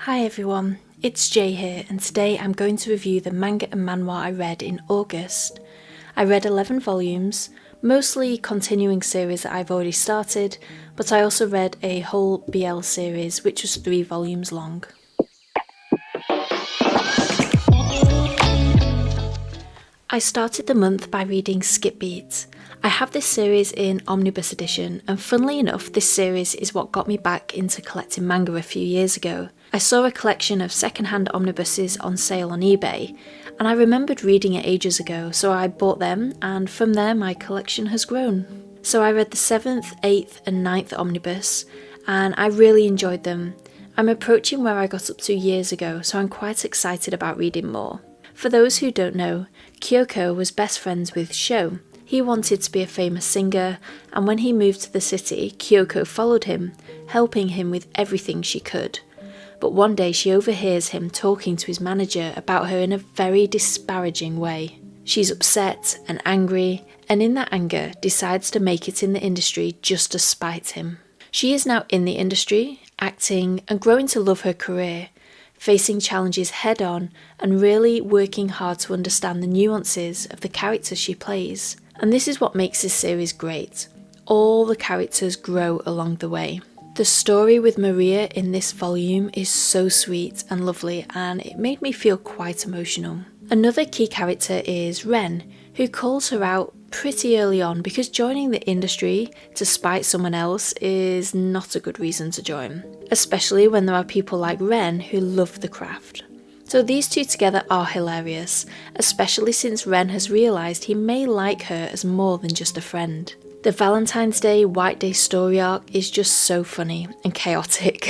Hi everyone, it's Jay here, and today I'm going to review the manga and manhwa I read in August. I read 11 volumes, mostly continuing series that I've already started, but I also read a whole BL series which was 3 volumes long. I started the month by reading Skip Beat. I have this series in omnibus edition, and funnily enough this series is what got me back into collecting manga a few years ago. I saw a collection of second-hand omnibuses on sale on eBay, and I remembered reading it ages ago, so I bought them, and from there my collection has grown. So I read the 7th, 8th and 9th omnibus, and I really enjoyed them. I'm approaching where I got up to years ago, so I'm quite excited about reading more. For those who don't know, Kyoko was best friends with Sho. He wanted to be a famous singer, and when he moved to the city, Kyoko followed him, helping him with everything she could. But one day she overhears him talking to his manager about her in a very disparaging way. She's upset and angry, and in that anger decides to make it in the industry just to spite him. She is now in the industry, acting and growing to love her career, facing challenges head on and really working hard to understand the nuances of the characters she plays. And this is what makes this series great. All the characters grow along the way. The story with Maria in this volume is so sweet and lovely, and it made me feel quite emotional. Another key character is Ren, who calls her out pretty early on because joining the industry to spite someone else is not a good reason to join, especially when there are people like Ren who love the craft. So these two together are hilarious, especially since Ren has realised he may like her as more than just a friend. The Valentine's Day White Day story arc is just so funny and chaotic,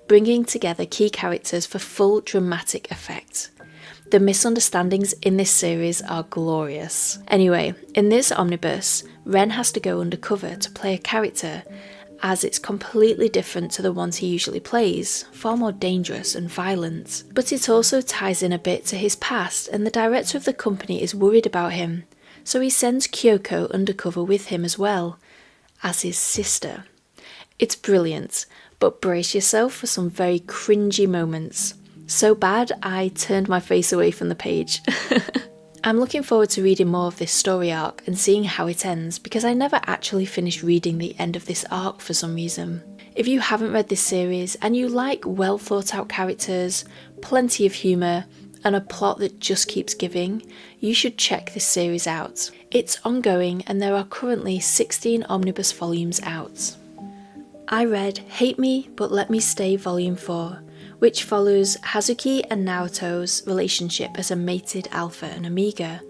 bringing together key characters for full dramatic effect. The misunderstandings in this series are glorious. Anyway, in this omnibus, Ren has to go undercover to play a character, as it's completely different to the ones he usually plays, far more dangerous and violent. But it also ties in a bit to his past, and the director of the company is worried about him, so he sends Kyoko undercover with him as well, as his sister. It's brilliant, but brace yourself for some very cringy moments. So bad I turned my face away from the page. I'm looking forward to reading more of this story arc and seeing how it ends, because I never actually finished reading the end of this arc for some reason. If you haven't read this series and you like well thought out characters, plenty of humour, and a plot that just keeps giving, you should check this series out. It's ongoing and there are currently 16 omnibus volumes out. I read Hate Me But Let Me Stay Volume 4, which follows Hazuki and Naoto's relationship as a mated alpha and omega.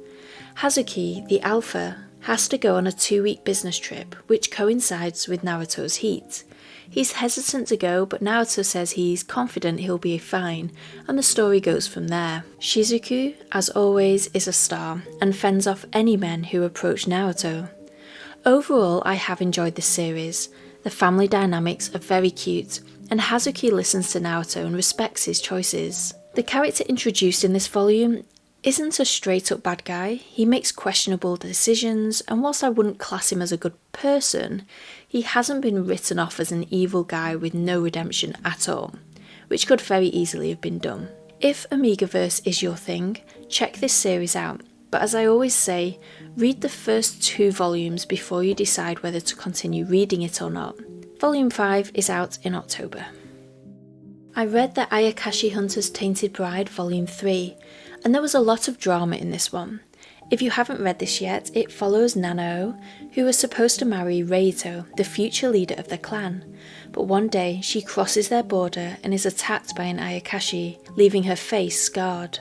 Hazuki, the alpha, has to go on a 2-week business trip, which coincides with Naruto's heat. He's hesitant to go, but Naruto says he's confident he'll be fine, and the story goes from there. Shizuku, as always, is a star, and fends off any men who approach Naruto. Overall, I have enjoyed this series. The family dynamics are very cute, and Hazuki listens to Naruto and respects his choices. The character introduced in this volume isn't a straight up bad guy. He makes questionable decisions, and whilst I wouldn't class him as a good person, he hasn't been written off as an evil guy with no redemption at all, which could very easily have been done. If omegaverse is your thing, check this series out, but as I always say, read the first 2 volumes before you decide whether to continue reading it or not. Volume 5 is out in October. I read the Ayakashi Hunter's Tainted Bride Volume 3, and there was a lot of drama in this one. If you haven't read this yet, it follows Nanao, who was supposed to marry Reito, the future leader of the clan, but one day she crosses their border and is attacked by an Ayakashi, leaving her face scarred.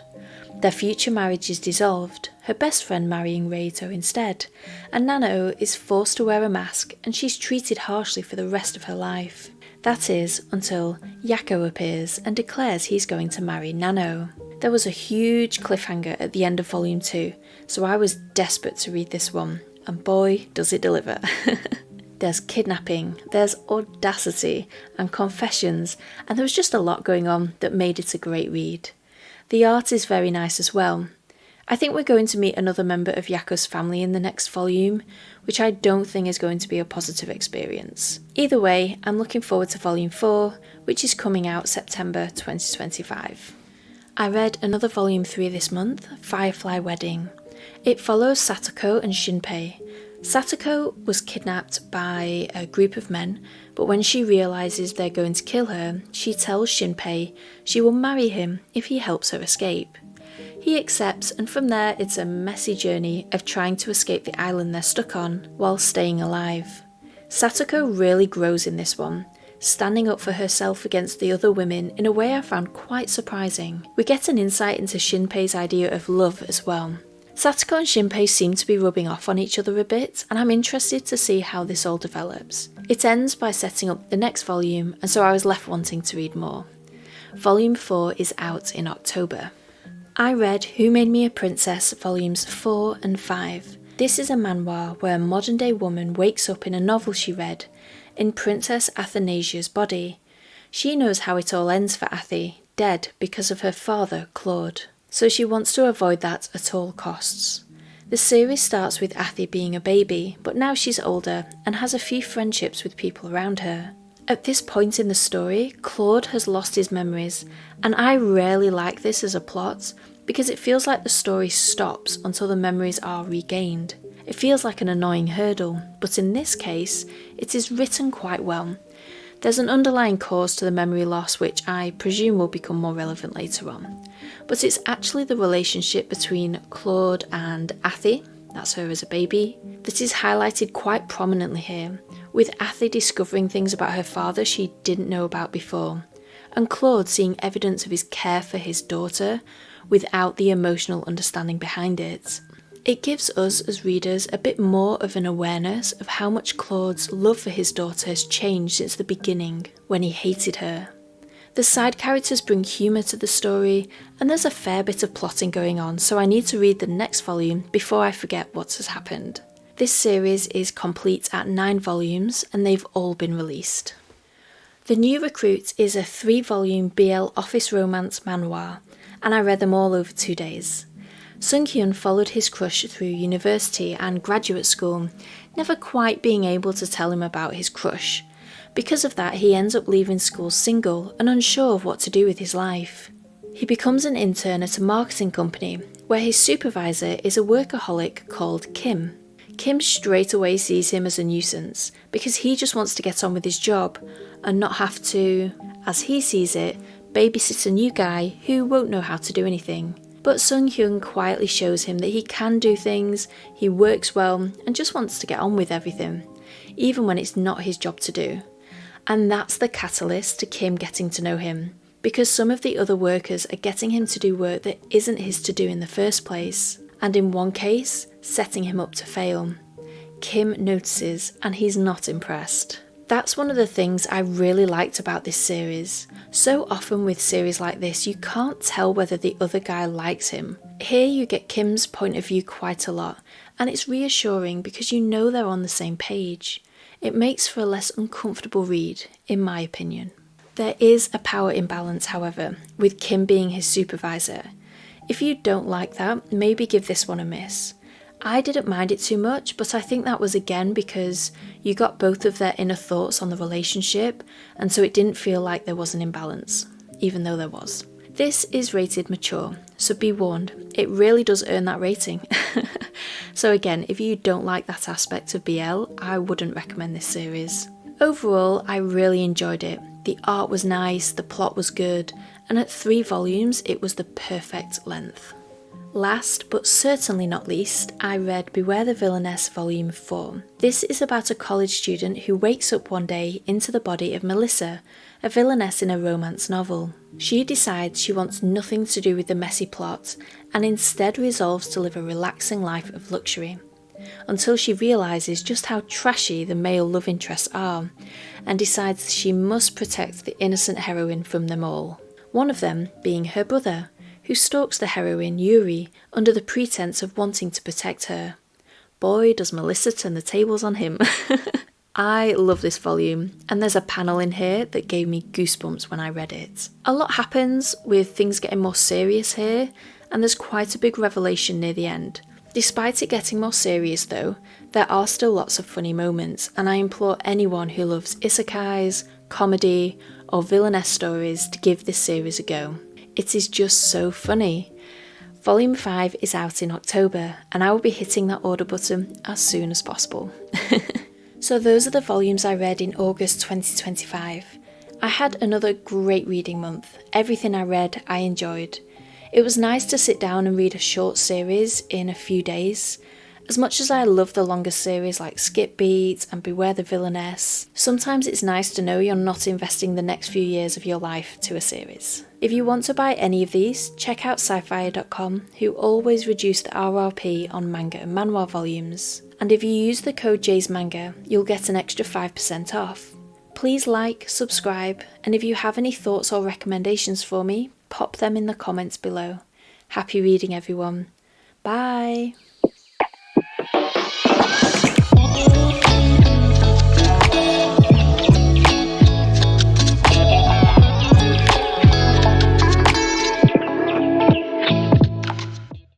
Their future marriage is dissolved, her best friend marrying Reito instead, and Nanao is forced to wear a mask and she's treated harshly for the rest of her life. That is, until Yako appears and declares he's going to marry Nanao. There was a huge cliffhanger at the end of Volume 2, so I was desperate to read this one, and boy does it deliver. There's kidnapping, there's audacity and confessions, and there was just a lot going on that made it a great read. The art is very nice as well. I think we're going to meet another member of Yako's family in the next volume, which I don't think is going to be a positive experience. Either way, I'm looking forward to volume 4, which is coming out September 2025. I read another volume 3 this month, Firefly Wedding. It follows Satoko and Shinpei. Satoko was kidnapped by a group of men, but when she realises they're going to kill her, she tells Shinpei she will marry him if he helps her escape. He accepts, and from there it's a messy journey of trying to escape the island they're stuck on while staying alive. Satoko really grows in this one, standing up for herself against the other women in a way I found quite surprising. We get an insight into Shinpei's idea of love as well. Satoko and Shinpei seem to be rubbing off on each other a bit, and I'm interested to see how this all develops. It ends by setting up the next volume, and so I was left wanting to read more. Volume 4 is out in October. I read Who Made Me a Princess volumes 4 and 5. This is a manhwa where a modern day woman wakes up in a novel she read, in Princess Athanasia's body. She knows how it all ends for Athi, dead because of her father, Claude. So she wants to avoid that at all costs. The series starts with Athi being a baby, but now she's older and has a few friendships with people around her. At this point in the story, Claude has lost his memories, and I rarely like this as a plot because it feels like the story stops until the memories are regained. It feels like an annoying hurdle, but in this case, it is written quite well. There's an underlying cause to the memory loss which I presume will become more relevant later on. But it's actually the relationship between Claude and Athi, that's her as a baby, that is highlighted quite prominently here, with Athi discovering things about her father she didn't know about before, and Claude seeing evidence of his care for his daughter without the emotional understanding behind it. It gives us as readers a bit more of an awareness of how much Claude's love for his daughter has changed since the beginning, when he hated her. The side characters bring humour to the story, and there's a fair bit of plotting going on, so I need to read the next volume before I forget what has happened. This series is complete at 9 volumes, and they've all been released. The New Recruit is a 3-volume BL office romance manhwa, and I read them all over 2 days. Sung-hyun followed his crush through university and graduate school, never quite being able to tell him about his crush. Because of that, he ends up leaving school single and unsure of what to do with his life. He becomes an intern at a marketing company, where his supervisor is a workaholic called Kim. Kim straight away sees him as a nuisance, because he just wants to get on with his job, and not have to, as he sees it, babysit a new guy who won't know how to do anything. But Sung-hyun quietly shows him that he can do things, he works well, and just wants to get on with everything, even when it's not his job to do. And that's the catalyst to Kim getting to know him, because some of the other workers are getting him to do work that isn't his to do in the first place, and in one case, setting him up to fail. Kim notices, and he's not impressed. That's one of the things I really liked about this series. So often with series like this, you can't tell whether the other guy likes him. Here you get Kim's point of view quite a lot, and it's reassuring because you know they're on the same page. It makes for a less uncomfortable read, in my opinion. There is a power imbalance, however, with Kim being his supervisor. If you don't like that, maybe give this one a miss. I didn't mind it too much, but I think that was again because you got both of their inner thoughts on the relationship, and so it didn't feel like there was an imbalance, even though there was. This is rated mature, so be warned, it really does earn that rating. So again, if you don't like that aspect of BL, I wouldn't recommend this series. Overall, I really enjoyed it. The art was nice, the plot was good, and at 3 volumes, it was the perfect length. Last, but certainly not least, I read Beware the Villainess Volume 4. This is about a college student who wakes up one day into the body of Melissa, a villainess in a romance novel. She decides she wants nothing to do with the messy plot, and instead resolves to live a relaxing life of luxury, until she realises just how trashy the male love interests are, and decides she must protect the innocent heroine from them all. One of them being her brother, who stalks the heroine, Yuri, under the pretense of wanting to protect her. Boy, does Melissa turn the tables on him. I love this volume, and there's a panel in here that gave me goosebumps when I read it. A lot happens with things getting more serious here, and there's quite a big revelation near the end. Despite it getting more serious though, there are still lots of funny moments, and I implore anyone who loves isekais, comedy, or villainess stories to give this series a go. It is just so funny. Volume 5 is out in October, and I will be hitting that order button as soon as possible. So those are the volumes I read in August 2025. I had another great reading month. Everything I read, I enjoyed. It was nice to sit down and read a short series in a few days. As much as I love the longer series like Skip Beat and Beware the Villainess, sometimes it's nice to know you're not investing the next few years of your life to a series. If you want to buy any of these, check out sci-fi.com, who always reduce the RRP on manga and manhwa volumes. And if you use the code Jay'sManga, you'll get an extra 5% off. Please like, subscribe, and if you have any thoughts or recommendations for me, pop them in the comments below. Happy reading, everyone. Bye!